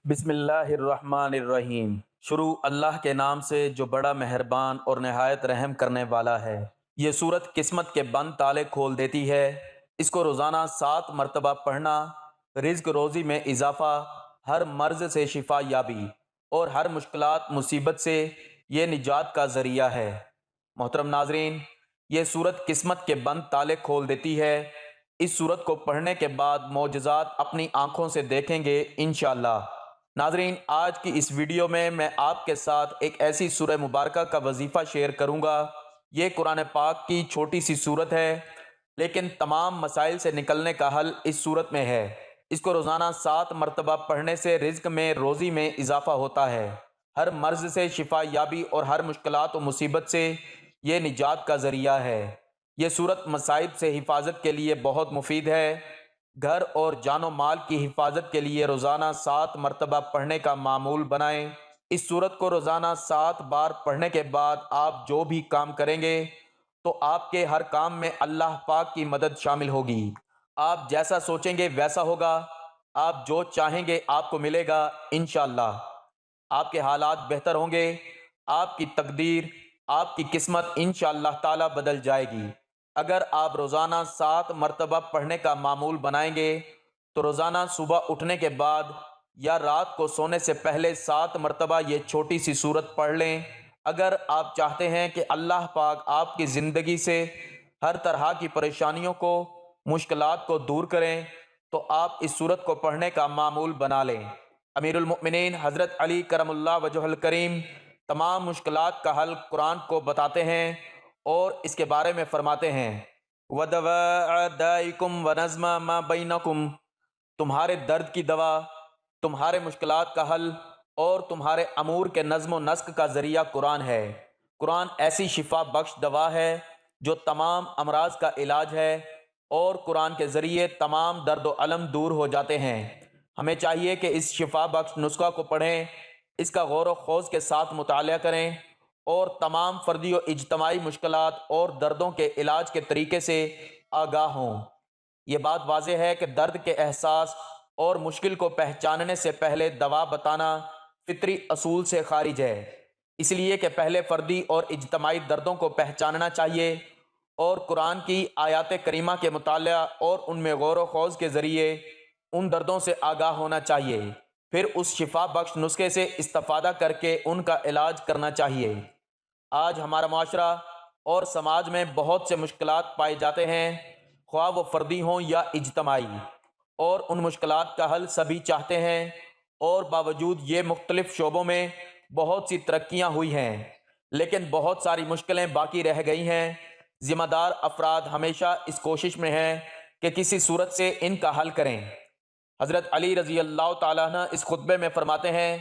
بسم اللہ الرحمن الرحیم۔ شروع اللہ کے نام سے جو بڑا مہربان اور نہایت رحم کرنے والا ہے۔ یہ صورت قسمت کے بند تالے کھول دیتی ہے۔ اس کو روزانہ 7 مرتبہ پڑھنا رزق روزی میں اضافہ، ہر مرض سے شفا یابی اور ہر مشکلات مصیبت سے یہ نجات کا ذریعہ ہے۔ محترم ناظرین، یہ صورت قسمت کے بند تالے کھول دیتی ہے۔ اس صورت کو پڑھنے کے بعد معجزات اپنی آنکھوں سے دیکھیں گے انشاءاللہ۔ ناظرین، آج کی اس ویڈیو میں آپ کے ساتھ ایک ایسی سورہ مبارکہ کا وظیفہ شیئر کروں گا۔ یہ قرآن پاک کی چھوٹی سی سورت ہے، لیکن تمام مسائل سے نکلنے کا حل اس سورت میں ہے۔ اس کو روزانہ 7 مرتبہ پڑھنے سے رزق میں روزی میں اضافہ ہوتا ہے، ہر مرض سے شفا یابی اور ہر مشکلات و مصیبت سے یہ نجات کا ذریعہ ہے۔ یہ سورت مصائب سے حفاظت کے لیے بہت مفید ہے۔ گھر اور جان و مال کی حفاظت کے لیے روزانہ 7 مرتبہ پڑھنے کا معمول بنائیں۔ اس سورت کو روزانہ 7 بار پڑھنے کے بعد آپ جو بھی کام کریں گے تو آپ کے ہر کام میں اللہ پاک کی مدد شامل ہوگی۔ آپ جیسا سوچیں گے ویسا ہوگا، آپ جو چاہیں گے آپ کو ملے گا انشاءاللہ۔ آپ کے حالات بہتر ہوں گے، آپ کی تقدیر، آپ کی قسمت انشاءاللہ تعالی بدل جائے گی۔ اگر آپ روزانہ 7 مرتبہ پڑھنے کا معمول بنائیں گے تو روزانہ صبح اٹھنے کے بعد یا رات کو سونے سے پہلے 7 مرتبہ یہ چھوٹی سی سورت پڑھ لیں۔ اگر آپ چاہتے ہیں کہ اللہ پاک آپ کی زندگی سے ہر طرح کی پریشانیوں کو، مشکلات کو دور کریں تو آپ اس سورت کو پڑھنے کا معمول بنا لیں۔ امیر المؤمنین حضرت علی کرم اللہ وجہہ الکریم تمام مشکلات کا حل قرآن کو بتاتے ہیں اور اس کے بارے میں فرماتے ہیں وَدَوَاءَ دَائِكُمْ وَنَظْمَ مَا بَيْنَكُمْ، تمہارے درد کی دوا، تمہارے مشکلات کا حل اور تمہارے امور کے نظم و نسق کا ذریعہ قرآن ہے۔ قرآن ایسی شفا بخش دوا ہے جو تمام امراض کا علاج ہے، اور قرآن کے ذریعے تمام درد و الم دور ہو جاتے ہیں۔ ہمیں چاہیے کہ اس شفا بخش نسخہ کو پڑھیں، اس کا غور و خوض کے ساتھ مطالعہ کریں اور تمام فردی و اجتماعی مشکلات اور دردوں کے علاج کے طریقے سے آگاہ ہوں۔ یہ بات واضح ہے کہ درد کے احساس اور مشکل کو پہچاننے سے پہلے دوا بتانا فطری اصول سے خارج ہے، اس لیے کہ پہلے فردی اور اجتماعی دردوں کو پہچاننا چاہیے اور قرآن کی آیات کریمہ کے مطالعہ اور ان میں غور و خوض کے ذریعے ان دردوں سے آگاہ ہونا چاہیے، پھر اس شفا بخش نسخے سے استفادہ کر کے ان کا علاج کرنا چاہیے۔ آج ہمارا معاشرہ اور سماج میں بہت سے مشکلات پائے جاتے ہیں، خواہ وہ فردی ہوں یا اجتماعی، اور ان مشکلات کا حل سبھی چاہتے ہیں، اور باوجود یہ مختلف شعبوں میں بہت سی ترقیاں ہوئی ہیں، لیکن بہت ساری مشکلیں باقی رہ گئی ہیں۔ ذمہ دار افراد ہمیشہ اس کوشش میں ہیں کہ کسی صورت سے ان کا حل کریں۔ حضرت علی رضی اللہ تعالیٰ عنہ اس خطبے میں فرماتے ہیں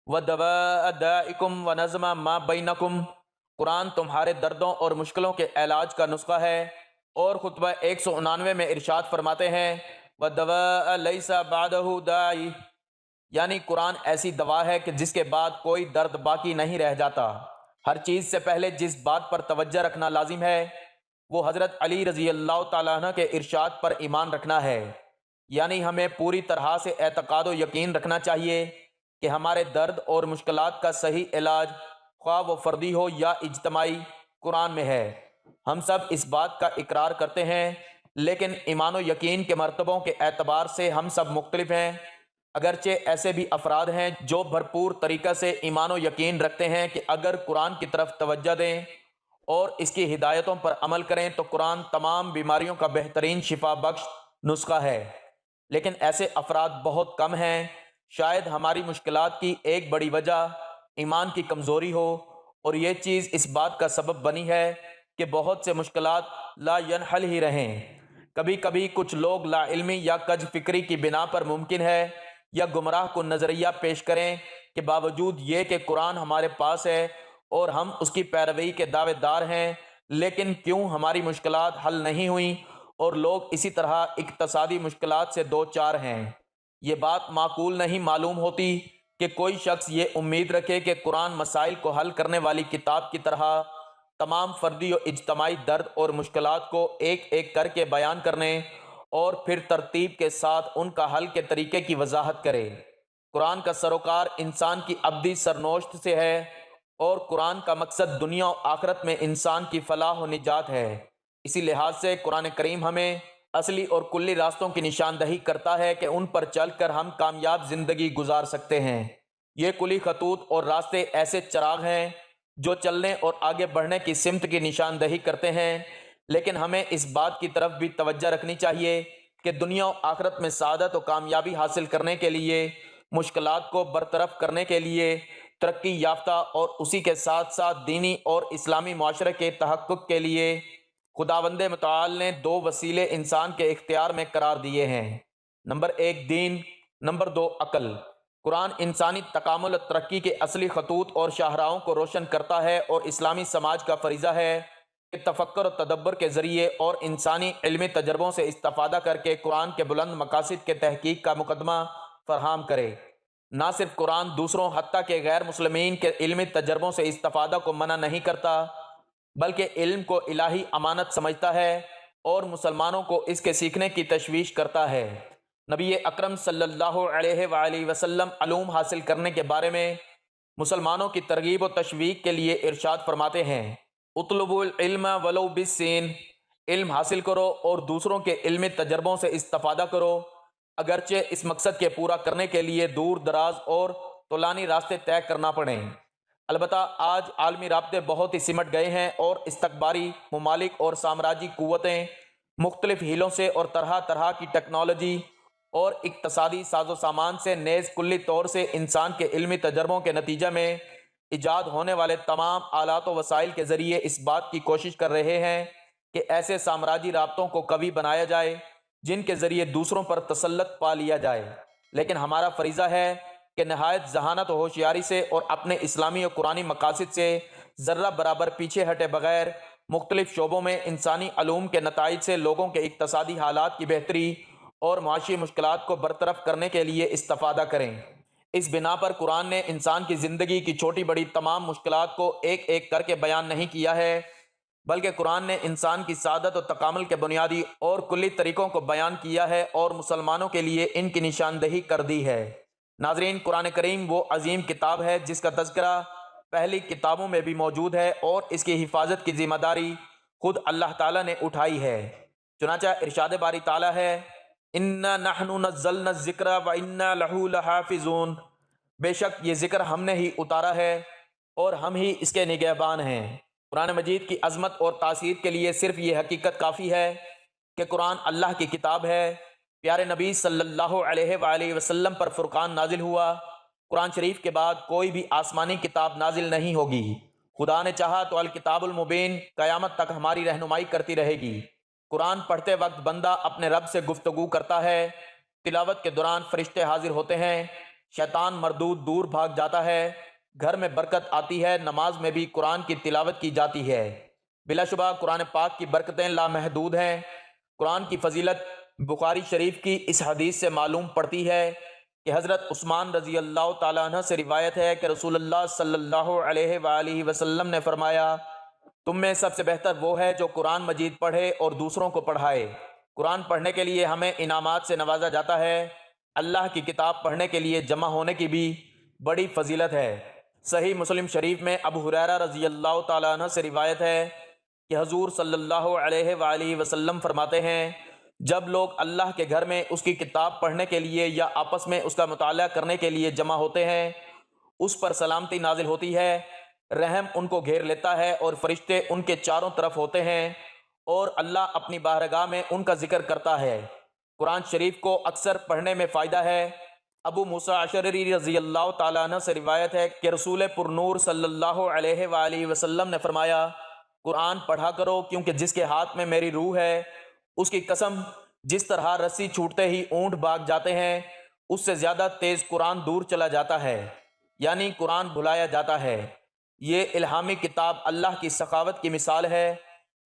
وَدَوَاءَ دَائِكُمْ وَنَظْمَ مَا بَيْنَكُمْ، قرآن تمہارے دردوں اور مشکلوں کے علاج کا نسخہ ہے۔ اور خطبہ 199 میں ارشاد فرماتے ہیں وَدَوَاءَ لَيْسَ بَعْدَهُ دَاعٍ، یعنی قرآن ایسی دوا ہے کہ جس کے بعد کوئی درد باقی نہیں رہ جاتا۔ ہر چیز سے پہلے جس بات پر توجہ رکھنا لازم ہے وہ حضرت علی رضی اللہ تعالیٰ عنہ کے ارشاد پر ایمان رکھنا ہے، یعنی ہمیں پوری طرح سے اعتقاد و یقین رکھنا چاہیے کہ ہمارے درد اور مشکلات کا صحیح علاج، خواہ وہ فردی ہو یا اجتماعی، قرآن میں ہے۔ ہم سب اس بات کا اقرار کرتے ہیں، لیکن ایمان و یقین کے مرتبوں کے اعتبار سے ہم سب مختلف ہیں۔ اگرچہ ایسے بھی افراد ہیں جو بھرپور طریقہ سے ایمان و یقین رکھتے ہیں کہ اگر قرآن کی طرف توجہ دیں اور اس کی ہدایتوں پر عمل کریں تو قرآن تمام بیماریوں کا بہترین شفا بخش نسخہ ہے، لیکن ایسے افراد بہت کم ہیں۔ شاید ہماری مشکلات کی ایک بڑی وجہ ایمان کی کمزوری ہو، اور یہ چیز اس بات کا سبب بنی ہے کہ بہت سے مشکلات لا ینحل ہی رہیں۔ کبھی کبھی کچھ لوگ لا علمی یا کج فکری کی بنا پر ممکن ہے یا گمراہ کو نظریہ پیش کریں کہ باوجود یہ کہ قرآن ہمارے پاس ہے اور ہم اس کی پیروی کے دعوے دار ہیں، لیکن کیوں ہماری مشکلات حل نہیں ہوئیں اور لوگ اسی طرح اقتصادی مشکلات سے دوچار ہیں۔ یہ بات معقول نہیں معلوم ہوتی کہ کوئی شخص یہ امید رکھے کہ قرآن مسائل کو حل کرنے والی کتاب کی طرح تمام فردی و اجتماعی درد اور مشکلات کو ایک ایک کر کے بیان کرنے اور پھر ترتیب کے ساتھ ان کا حل کے طریقے کی وضاحت کرے۔ قرآن کا سروکار انسان کی ابدی سرنوشت سے ہے اور قرآن کا مقصد دنیا و آخرت میں انسان کی فلاح و نجات ہے۔ اسی لحاظ سے قرآن کریم ہمیں اصلی اور کلی راستوں کی نشاندہی کرتا ہے کہ ان پر چل کر ہم کامیاب زندگی گزار سکتے ہیں۔ یہ کلی خطوط اور راستے ایسے چراغ ہیں جو چلنے اور آگے بڑھنے کی سمت کی نشاندہی کرتے ہیں، لیکن ہمیں اس بات کی طرف بھی توجہ رکھنی چاہیے کہ دنیا و آخرت میں سعادت و کامیابی حاصل کرنے کے لیے، مشکلات کو برطرف کرنے کے لیے، ترقی یافتہ اور اسی کے ساتھ ساتھ دینی اور اسلامی معاشرے کے تحقق کے لیے خداوند متعال نے دو وسیلے انسان کے اختیار میں قرار دیے ہیں۔ نمبر 1 دین، نمبر 2 عقل۔ قرآن انسانی تکامل و ترقی کے اصلی خطوط اور شاہراہوں کو روشن کرتا ہے اور اسلامی سماج کا فریضہ ہے کہ تفکر و تدبر کے ذریعے اور انسانی علمی تجربوں سے استفادہ کر کے قرآن کے بلند مقاصد کے تحقیق کا مقدمہ فراہم کرے۔ نہ صرف قرآن دوسروں حتیٰ کہ غیر مسلمین کے علمی تجربوں سے استفادہ کو منع نہیں کرتا، بلکہ علم کو الہی امانت سمجھتا ہے اور مسلمانوں کو اس کے سیکھنے کی تشویش کرتا ہے۔ نبی اکرم صلی اللہ علیہ وآلہ وسلم علوم حاصل کرنے کے بارے میں مسلمانوں کی ترغیب و تشویق کے لیے ارشاد فرماتے ہیں، اطلبوا العلم ولو بالسین، علم حاصل کرو اور دوسروں کے علمی تجربوں سے استفادہ کرو، اگرچہ اس مقصد کے پورا کرنے کے لیے دور دراز اور طولانی راستے طے کرنا پڑیں۔ البتہ آج عالمی رابطے بہت ہی سمٹ گئے ہیں اور استکباری ممالک اور سامراجی قوتیں مختلف ہیلوں سے اور طرح طرح کی ٹیکنالوجی اور اقتصادی ساز و سامان سے نیز کلی طور سے انسان کے علمی تجربوں کے نتیجہ میں ایجاد ہونے والے تمام آلات و وسائل کے ذریعے اس بات کی کوشش کر رہے ہیں کہ ایسے سامراجی رابطوں کو قوی بنایا جائے جن کے ذریعے دوسروں پر تسلط پا لیا جائے۔ لیکن ہمارا فریضہ ہے کہ نہایت ذہانت و ہوشیاری سے اور اپنے اسلامی و قرآنی مقاصد سے ذرہ برابر پیچھے ہٹے بغیر مختلف شعبوں میں انسانی علوم کے نتائج سے لوگوں کے اقتصادی حالات کی بہتری اور معاشی مشکلات کو برطرف کرنے کے لیے استفادہ کریں۔ اس بنا پر قرآن نے انسان کی زندگی کی چھوٹی بڑی تمام مشکلات کو ایک ایک کر کے بیان نہیں کیا ہے، بلکہ قرآن نے انسان کی سعادت و تکامل کے بنیادی اور کلی طریقوں کو بیان کیا ہے اور مسلمانوں کے لیے ان کی نشاندہی کر دی ہے۔ ناظرین، قرآن کریم وہ عظیم کتاب ہے جس کا تذکرہ پہلی کتابوں میں بھی موجود ہے اور اس کی حفاظت کی ذمہ داری خود اللہ تعالیٰ نے اٹھائی ہے۔ چنانچہ ارشاد باری تعالیٰ ہے، اِنَّا نَحْنُ نَزَّلْنَا الذِّكْرَ وَإِنَّا لَهُ لَحَافِظُونَ، بے شک یہ ذکر ہم نے ہی اتارا ہے اور ہم ہی اس کے نگہبان ہیں۔ قرآن مجید کی عظمت اور تاثیر کے لیے صرف یہ حقیقت کافی ہے کہ قرآن اللہ کی کتاب ہے۔ پیارے نبی صلی اللہ علیہ وآلہ وسلم پر فرقان نازل ہوا۔ قرآن شریف کے بعد کوئی بھی آسمانی کتاب نازل نہیں ہوگی۔ خدا نے چاہا تو الکتاب المبین قیامت تک ہماری رہنمائی کرتی رہے گی۔ قرآن پڑھتے وقت بندہ اپنے رب سے گفتگو کرتا ہے، تلاوت کے دوران فرشتے حاضر ہوتے ہیں، شیطان مردود دور بھاگ جاتا ہے، گھر میں برکت آتی ہے، نماز میں بھی قرآن کی تلاوت کی جاتی ہے۔ بلا شبہ قرآن پاک کی برکتیں لامحدود ہیں۔ قرآن کی فضیلت بخاری شریف کی اس حدیث سے معلوم پڑتی ہے کہ حضرت عثمان رضی اللہ تعالیٰ عنہ سے روایت ہے کہ رسول اللہ صلی اللہ علیہ وآلہ وسلم نے فرمایا، تم میں سب سے بہتر وہ ہے جو قرآن مجید پڑھے اور دوسروں کو پڑھائے۔ قرآن پڑھنے کے لیے ہمیں انعامات سے نوازا جاتا ہے۔ اللہ کی کتاب پڑھنے کے لیے جمع ہونے کی بھی بڑی فضیلت ہے۔ صحیح مسلم شریف میں ابو ہریرہ رضی اللہ تعالیٰ عنہ سے روایت ہے کہ حضور صلی اللہ علیہ وآلہ وسلم فرماتے ہیں، جب لوگ اللہ کے گھر میں اس کی کتاب پڑھنے کے لیے یا آپس میں اس کا مطالعہ کرنے کے لیے جمع ہوتے ہیں، اس پر سلامتی نازل ہوتی ہے، رحم ان کو گھیر لیتا ہے اور فرشتے ان کے چاروں طرف ہوتے ہیں اور اللہ اپنی بارگاہ میں ان کا ذکر کرتا ہے۔ قرآن شریف کو اکثر پڑھنے میں فائدہ ہے۔ ابو موسیٰ اشعری رضی اللہ تعالیٰ عنہ سے روایت ہے کہ رسول پر نور صلی اللہ علیہ وآلہ وسلم نے فرمایا، قرآن پڑھا کرو کیونکہ جس کے ہاتھ میں میری روح ہے، اس کی قسم، جس طرح رسی چھوٹتے ہی اونٹ بھاگ جاتے ہیں، اس سے زیادہ تیز قرآن دور چلا جاتا ہے، یعنی قرآن بھلایا جاتا ہے۔ یہ الہامی کتاب اللہ کی سخاوت کی مثال ہے،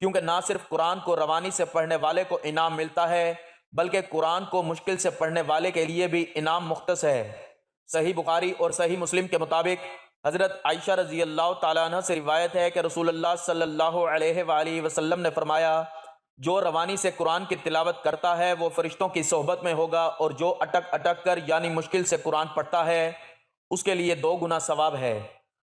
کیونکہ نہ صرف قرآن کو روانی سے پڑھنے والے کو انعام ملتا ہے بلکہ قرآن کو مشکل سے پڑھنے والے کے لیے بھی انعام مختص ہے۔ صحیح بخاری اور صحیح مسلم کے مطابق حضرت عائشہ رضی اللہ تعالیٰ عنہ سے روایت ہے کہ رسول اللہ صلی اللہ علیہ وآلہ وسلم نے فرمایا، جو روانی سے قرآن کی تلاوت کرتا ہے وہ فرشتوں کی صحبت میں ہوگا، اور جو اٹک اٹک کر یعنی مشکل سے قرآن پڑھتا ہے اس کے لیے 2 گنا ثواب ہے۔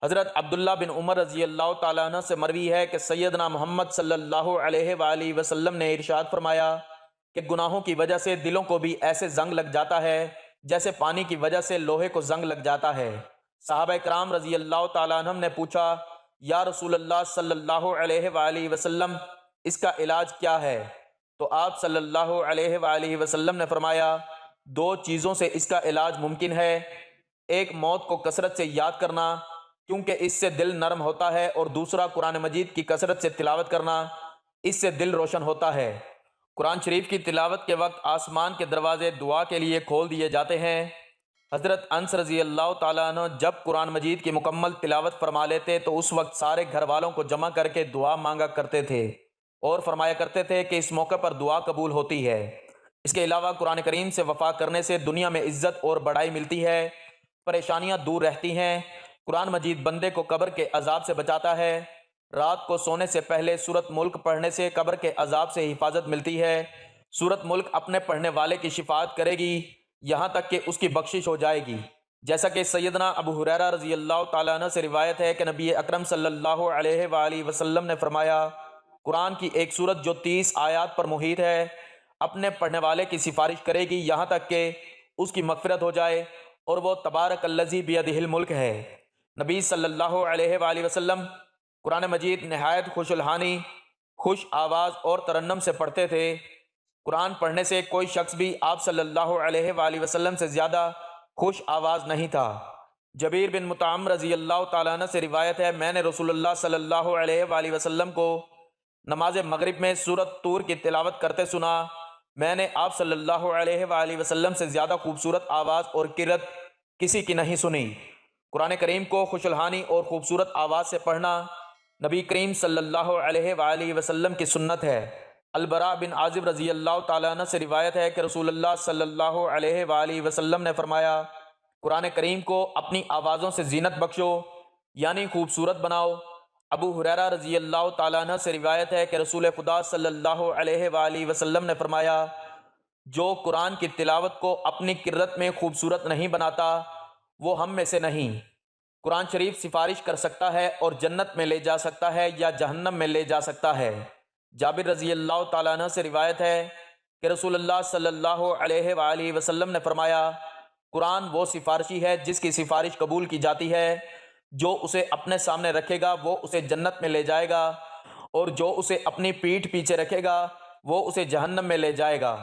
حضرت عبداللہ بن عمر رضی اللہ تعالیٰ عنہ سے مروی ہے کہ سیدنا محمد صلی اللہ علیہ وآلہ وسلم نے ارشاد فرمایا کہ گناہوں کی وجہ سے دلوں کو بھی ایسے زنگ لگ جاتا ہے جیسے پانی کی وجہ سے لوہے کو زنگ لگ جاتا ہے۔ صحابہ کرام رضی اللہ تعالیٰ عنہم نے پوچھا، یا رسول اللہ صلی اللہ علیہ وآلہ وسلم اس کا علاج کیا ہے؟ تو آپ صلی اللہ علیہ وآلہ وسلم نے فرمایا، 2 چیزوں سے اس کا علاج ممکن ہے۔ ایک موت کو کثرت سے یاد کرنا کیونکہ اس سے دل نرم ہوتا ہے، اور دوسرا قرآن مجید کی کثرت سے تلاوت کرنا، اس سے دل روشن ہوتا ہے۔ قرآن شریف کی تلاوت کے وقت آسمان کے دروازے دعا کے لیے کھول دیے جاتے ہیں۔ حضرت انس رضی اللہ تعالیٰ عنہ جب قرآن مجید کی مکمل تلاوت فرما لیتے تو اس وقت سارے گھر والوں کو جمع کر کے دعا مانگا کرتے تھے اور فرمایا کرتے تھے کہ اس موقع پر دعا قبول ہوتی ہے۔ اس کے علاوہ قرآن کریم سے وفا کرنے سے دنیا میں عزت اور بڑائی ملتی ہے، پریشانیاں دور رہتی ہیں۔ قرآن مجید بندے کو قبر کے عذاب سے بچاتا ہے۔ رات کو سونے سے پہلے سورت ملک پڑھنے سے قبر کے عذاب سے حفاظت ملتی ہے۔ سورت ملک اپنے پڑھنے والے کی شفاعت کرے گی یہاں تک کہ اس کی بخشش ہو جائے گی، جیسا کہ سیدنا ابو ہریرہ رضی اللہ تعالیٰ عنہ سے روایت ہے کہ نبی اکرم صلی اللہ علیہ وآلہ وسلم نے فرمایا، قرآن کی ایک سورت جو 30 آیات پر محیط ہے اپنے پڑھنے والے کی سفارش کرے گی یہاں تک کہ اس کی مغفرت ہو جائے، اور وہ تبارک الذی بیدہ الملک ہے۔ نبی صلی اللہ علیہ وآلہ وسلم قرآن مجید نہایت خوش الحانی، خوش آواز اور ترنم سے پڑھتے تھے۔ قرآن پڑھنے سے کوئی شخص بھی آپ صلی اللہ علیہ وآلہ وسلم سے زیادہ خوش آواز نہیں تھا۔ جبیر بن مطعم رضی اللہ تعالیٰ عنہ سے روایت ہے، میں نے رسول اللہ صلی اللہ علیہ وآلہ وسلم کو نماز مغرب میں سورت طور کی تلاوت کرتے سنا۔ میں نے آپ صلی اللہ علیہ وآلہ وسلم سے زیادہ خوبصورت آواز اور قرأت کسی کی نہیں سنی۔ قرآن کریم کو خوش الحانی اور خوبصورت آواز سے پڑھنا نبی کریم صلی اللہ علیہ وآلہ وسلم کی سنت ہے۔ البراء بن عازب رضی اللہ تعالیٰ عنہ سے روایت ہے کہ رسول اللہ صلی اللہ علیہ وآلہ وسلم نے فرمایا، قرآن کریم کو اپنی آوازوں سے زینت بخشو یعنی خوبصورت بناؤ۔ ابو ہریرہ رضی اللہ تعالیٰ عنہ سے روایت ہے کہ رسول خدا صلی اللہ علیہ وآلہ وسلم نے فرمایا، جو قرآن کی تلاوت کو اپنی قرت میں خوبصورت نہیں بناتا وہ ہم میں سے نہیں۔ قرآن شریف سفارش کر سکتا ہے اور جنت میں لے جا سکتا ہے یا جہنم میں لے جا سکتا ہے۔ جابر رضی اللہ تعالیٰ عنہ سے روایت ہے کہ رسول اللہ صلی اللہ علیہ وآلہ وسلم نے فرمایا، قرآن وہ سفارشی ہے جس کی سفارش قبول کی جاتی ہے، جو اسے اپنے سامنے رکھے گا وہ اسے جنت میں لے جائے گا، اور جو اسے اپنی پیٹھ پیچھے رکھے گا وہ اسے جہنم میں لے جائے گا۔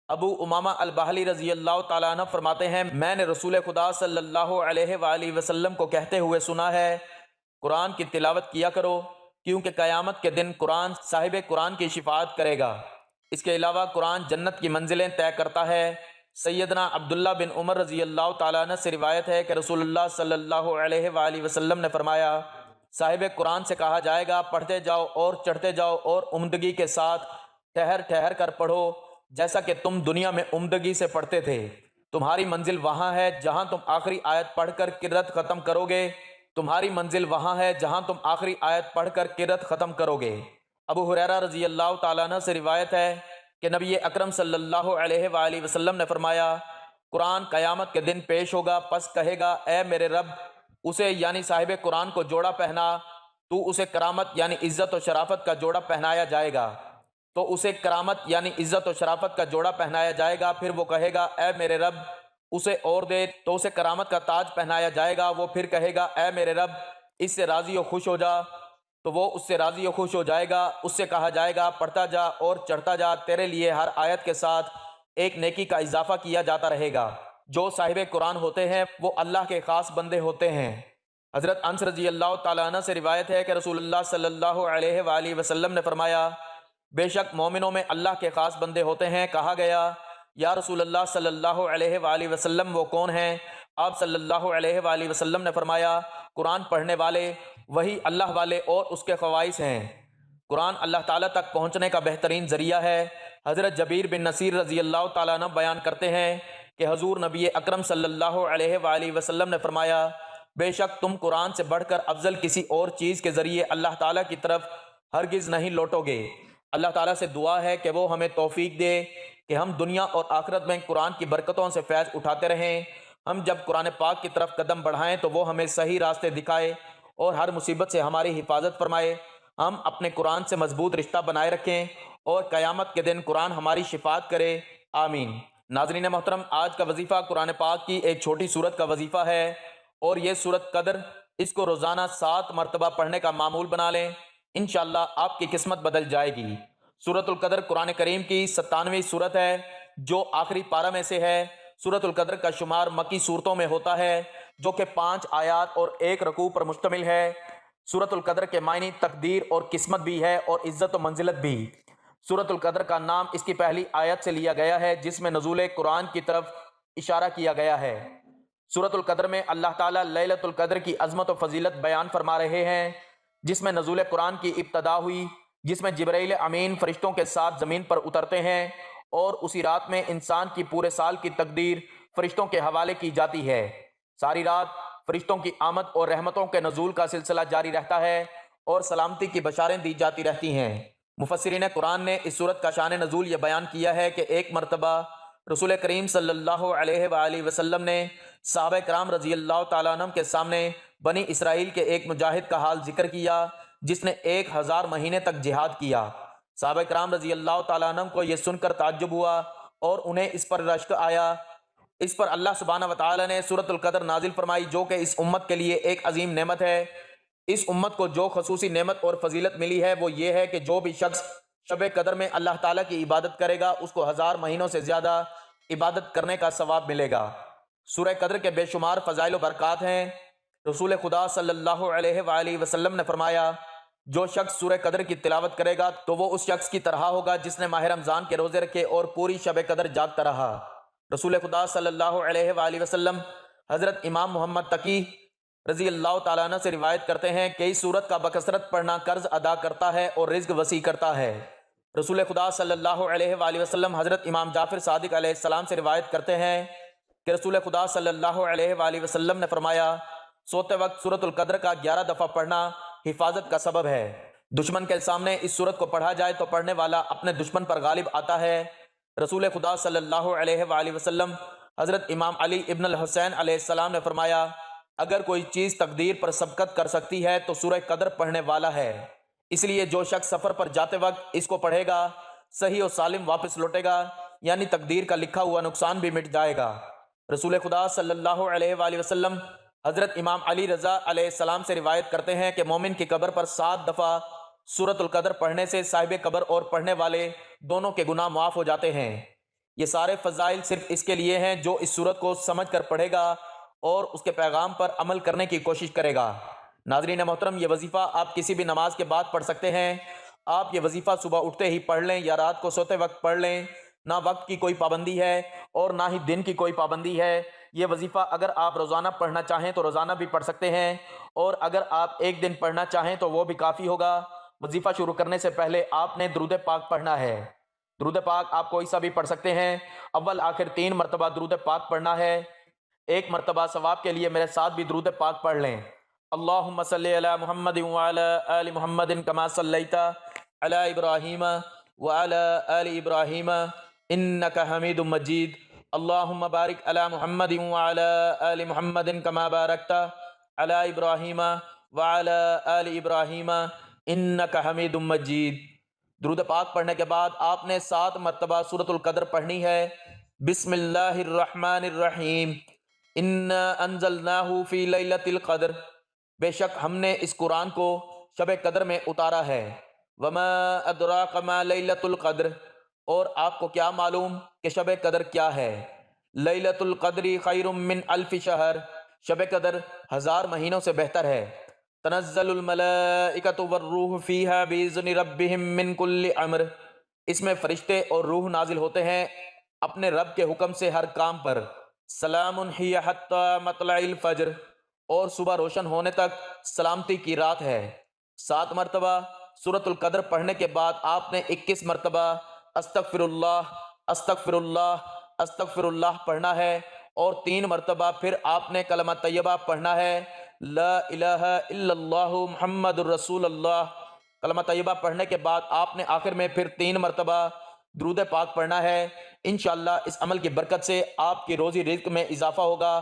ابو امامہ الباہلی رضی اللہ تعالیٰ عنہ فرماتے ہیں، میں نے رسول خدا صلی اللہ علیہ وآلہ وسلم کو کہتے ہوئے سنا ہے، قرآن کی تلاوت کیا کرو کیونکہ قیامت کے دن قرآن صاحب قرآن کی شفاعت کرے گا۔ اس کے علاوہ قرآن جنت کی منزلیں طے کرتا ہے۔ سیدنا عبداللہ بن عمر رضی اللہ تعالیٰ عنہ سے روایت ہے کہ رسول اللہ صلی اللہ علیہ وآلہ وسلم نے فرمایا، صاحب قرآن سے کہا جائے گا پڑھتے جاؤ اور چڑھتے جاؤ اور عمدگی کے ساتھ ٹھہر ٹھہر کر پڑھو جیسا کہ تم دنیا میں عمدگی سے پڑھتے تھے۔ تمہاری منزل وہاں ہے جہاں تم آخری آیت پڑھ کر قرأت ختم کرو گے، تمہاری منزل وہاں ہے جہاں تم آخری آیت پڑھ کر قرأت ختم کرو گے۔ ابو ہریرہ رضی اللہ تعالیٰ عنہ سے روایت ہے کہ نبی اکرم صلی اللہ علیہ وآلہ وسلم نے فرمایا، قرآن قیامت کے دن پیش ہوگا، پس کہے گا، اے میرے رب، اسے یعنی صاحب قرآن کو جوڑا پہنا، تو اسے کرامت یعنی عزت و شرافت کا جوڑا پہنایا جائے گا، تو اسے کرامت یعنی عزت و شرافت کا جوڑا پہنایا جائے گا۔ پھر وہ کہے گا، اے میرے رب، اسے اور دے، تو اسے کرامت کا تاج پہنایا جائے گا۔ وہ پھر کہے گا، اے میرے رب، اس سے راضی و خوش ہو جا، تو وہ اس سے راضی و خوش ہو جائے گا۔ اس سے کہا جائے گا، پڑھتا جا اور چڑھتا جا، تیرے لیے ہر آیت کے ساتھ ایک نیکی کا اضافہ کیا جاتا رہے گا۔ جو صاحب قرآن ہوتے ہیں وہ اللہ کے خاص بندے ہوتے ہیں۔ حضرت انس رضی اللہ تعالیٰ عنہ سے روایت ہے کہ رسول اللہ صلی اللہ علیہ وآلہ وسلم نے فرمایا، بے شک مومنوں میں اللہ کے خاص بندے ہوتے ہیں۔ کہا گیا، یا رسول اللہ صلی اللہ علیہ وآلہ وسلم وہ کون ہیں؟ آپ صلی اللہ علیہ وآلہ وسلم نے فرمایا، قرآن پڑھنے والے، وہی اللہ والے اور اس کے خواص ہیں۔ قرآن اللہ تعالیٰ تک پہنچنے کا بہترین ذریعہ ہے۔ حضرت جبیر بن نصیر رضی اللہ تعالیٰ عنہ بیان کرتے ہیں کہ حضور نبی اکرم صلی اللہ علیہ وآلہ وسلم نے فرمایا، بے شک تم قرآن سے بڑھ کر افضل کسی اور چیز کے ذریعے اللہ تعالیٰ کی طرف ہرگز نہیں لوٹو گے۔ اللہ تعالیٰ سے دعا ہے کہ وہ ہمیں توفیق دے کہ ہم دنیا اور آخرت میں قرآن کی برکتوں سے فیض اٹھاتے رہیں۔ ہم جب قرآن پاک کی طرف قدم بڑھائیں تو وہ ہمیں صحیح راستے دکھائے اور ہر مصیبت سے ہماری حفاظت فرمائے۔ ہم اپنے قرآن سے مضبوط رشتہ بنائے رکھیں اور قیامت کے دن قرآن ہماری شفاعت کرے، آمین۔ ناظرین محترم، آج کا وظیفہ قرآن پاک کی ایک چھوٹی سورت کا وظیفہ ہے اور یہ سورت قدر، اس کو روزانہ 7 مرتبہ پڑھنے کا معمول بنا لیں، انشاءاللہ آپ کی قسمت بدل جائے گی۔ سورت القدر قرآن کریم کی 97ویں سورت ہے جو آخری پارہ میں سے ہے۔ سورت القدر کا شمار مکی صورتوں میں ہوتا ہے جو کہ 5 آیات اور 1 رکوع پر مشتمل ہے۔ سورت القدر کے معنی تقدیر اور قسمت بھی ہے اور عزت و منزلت بھی۔ سورت القدر کا نام اس کی پہلی آیت سے لیا گیا ہے جس میں نزول قرآن کی طرف اشارہ کیا گیا ہے۔ سورت القدر میں اللہ تعالیٰ لیلۃ القدر کی عظمت و فضیلت بیان فرما رہے ہیں جس میں نزول قرآن کی ابتدا ہوئی، جس میں جبرائیل امین فرشتوں کے ساتھ زمین پر اترتے ہیں اور اسی رات میں انسان کی پورے سال کی تقدیر فرشتوں کے حوالے کی جاتی ہے۔ ساری رات فرشتوں کی آمد اور رحمتوں کے نزول کا سلسلہ جاری رہتا ہے اور سلامتی کی بشاریں دی جاتی رہتی ہیں۔ مفسرین قرآن نے اس سورت کا شان نزول یہ بیان کیا ہے کہ ایک مرتبہ رسول کریم صلی اللہ علیہ وآلہ وسلم نے صحابہ کرام رضی اللہ تعالیٰ عنہ کے سامنے بنی اسرائیل کے ایک مجاہد کا حال ذکر کیا جس نے 1000 مہینے تک جہاد کیا۔ صحابہ کرام رضی اللہ تعالیٰ عنہ کو یہ سن کر تعجب ہوا اور انہیں اس پر رشک آیا۔ اس پر اللہ سبحانہ وتعالی نے سورت القدر نازل فرمائی جو کہ اس امت کے لیے ایک عظیم نعمت ہے۔ اس امت کو جو خصوصی نعمت اور فضیلت ملی ہے وہ یہ ہے کہ جو بھی شخص شب قدر میں اللہ تعالیٰ کی عبادت کرے گا اس کو 1000 مہینوں سے زیادہ عبادت کرنے کا ثواب ملے گا۔ سورہ قدر کے بے شمار فضائل و برکات ہیں۔ رسول خدا صلی اللہ علیہ وآلہ وسلم نے فرمایا جو شخص سورہ قدر کی تلاوت کرے گا تو وہ اس شخص کی طرح ہوگا جس نے ماہ رمضان کے روزے رکھے اور پوری شب قدر جاگتا رہا۔ رسول خدا صلی اللہ علیہ وآلہ وسلم حضرت امام محمد تقی رضی اللہ تعالیٰ عنہ سے روایت کرتے ہیں کہ اس سورت کا بکثرت پڑھنا قرض ادا کرتا ہے اور رزق وسیع کرتا ہے۔ رسول خدا صلی اللہ علیہ وآلہ وسلم حضرت امام جعفر صادق علیہ السلام سے روایت کرتے ہیں کہ رسول خدا صلی اللہ علیہ وآلہ وسلم نے فرمایا سوتے وقت سورت القدر کا 11 دفعہ پڑھنا حفاظت کا سبب ہے۔ دشمن کے سامنے اس سورت کو پڑھا جائے تو پڑھنے والا اپنے دشمن پر غالب آتا ہے۔ رسول خدا صلی اللہ علیہ وآلہ وسلم حضرت امام علی ابن الحسین علیہ السلام نے فرمایا اگر کوئی چیز تقدیر پر سبقت کر سکتی ہے تو سورہ قدر پڑھنے والا ہے، اس لیے جو شخص سفر پر جاتے وقت اس کو پڑھے گا صحیح و سالم واپس لوٹے گا، یعنی تقدیر کا لکھا ہوا نقصان بھی مٹ جائے گا۔ رسول خدا صلی اللہ علیہ وآلہ وسلم حضرت امام علی رضا علیہ السلام سے روایت کرتے ہیں کہ مومن کی قبر پر 7 دفعہ سورت القدر پڑھنے سے صاحب قبر اور پڑھنے والے دونوں کے گناہ معاف ہو جاتے ہیں۔ یہ سارے فضائل صرف اس کے لیے ہیں جو اس سورت کو سمجھ کر پڑھے گا اور اس کے پیغام پر عمل کرنے کی کوشش کرے گا۔ ناظرین محترم، یہ وظیفہ آپ کسی بھی نماز کے بعد پڑھ سکتے ہیں۔ آپ یہ وظیفہ صبح اٹھتے ہی پڑھ لیں یا رات کو سوتے وقت پڑھ لیں۔ نہ وقت کی کوئی پابندی ہے اور نہ ہی دن کی کوئی پابندی ہے۔ یہ وظیفہ اگر آپ روزانہ پڑھنا چاہیں تو روزانہ بھی پڑھ سکتے ہیں اور اگر آپ ایک دن پڑھنا چاہیں تو وہ بھی کافی ہوگا۔ وظیفہ شروع کرنے سے پہلے آپ نے درود پاک پڑھنا ہے۔ درود پاک آپ کوئی سا بھی پڑھ سکتے ہیں۔ اول آخر 3 مرتبہ درود پاک پڑھنا ہے۔ 1 مرتبہ ثواب کے لیے میرے ساتھ بھی درود پاک پڑھ لیں۔ اللہم صلی علی محمد وعلی آل محمد کما صلیت علی ابراہیم وعلی آل ابراہیم انک حمید مجید۔ اللہم بارک علی محمد وعلی آل محمد کما بارکت علی ابراہیم وعلی آل ابراہیم انک حمید مجید۔ درود پاک پڑھنے کے بعد آپ نے 7 مرتبہ سورت القدر پڑھنی ہے۔ بسم اللہ الرحمن الرحیم، انا انزلناہ فی لیلۃ القدر، بے شک ہم نے اس قرآن کو شب قدر میں اتارا ہے۔ وما ادراک ما لیلۃ القدر، اور آپ کو کیا معلوم کہ شب قدر کیا ہے۔ لیلۃ القدر خیر من الف شہر، شب قدر 1000 مہینوں سے بہتر ہے۔ تنزل الملائکۃ والروح فیہا باذن ربہم من کل امر، اس میں فرشتے اور روح نازل ہوتے ہیں اپنے رب کے حکم سے ہر کام پر۔ سلام ہی حتی مطلع الفجر، اور صبح روشن ہونے تک سلامتی کی رات ہے۔ 7 مرتبہ سورت القدر پڑھنے کے بعد آپ نے 21 مرتبہ استغفر اللہ استغفر اللہ استغفر اللہ پڑھنا ہے اور 3 مرتبہ پھر آپ نے کلمہ طیبہ پڑھنا ہے، لا الہ الا اللہ محمد الرسول اللہ۔ کلمہ طیبہ پڑھنے کے بعد آپ نے آخر میں پھر 3 مرتبہ درود پاک پڑھنا ہے۔ انشاءاللہ اس عمل کی برکت سے آپ کی روزی رزق میں اضافہ ہوگا،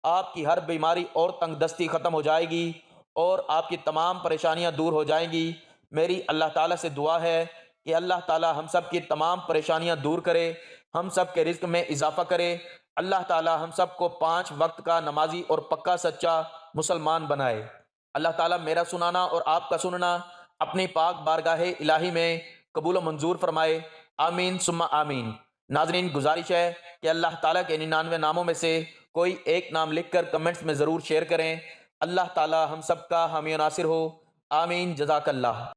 آپ کی ہر بیماری اور تنگ دستی ختم ہو جائے گی اور آپ کی تمام پریشانیاں دور ہو جائیں گی۔ میری اللہ تعالیٰ سے دعا ہے کہ اللہ تعالیٰ ہم سب کی تمام پریشانیاں دور کرے، ہم سب کے رزق میں اضافہ کرے۔ اللہ تعالیٰ ہم سب کو 5 وقت کا نمازی اور پکا سچا مسلمان بنائے۔ اللہ تعالیٰ میرا سنانا اور آپ کا سننا اپنی پاک بارگاہ الہی میں قبول و منظور فرمائے، آمین ثم آمین۔ ناظرین، گزارش ہے کہ اللہ تعالیٰ کے 99 ناموں میں سے کوئی ایک نام لکھ کر کمنٹس میں ضرور شیئر کریں۔ اللہ تعالیٰ ہم سب کا حامی و ناصر ہو، آمین، جزاک اللہ۔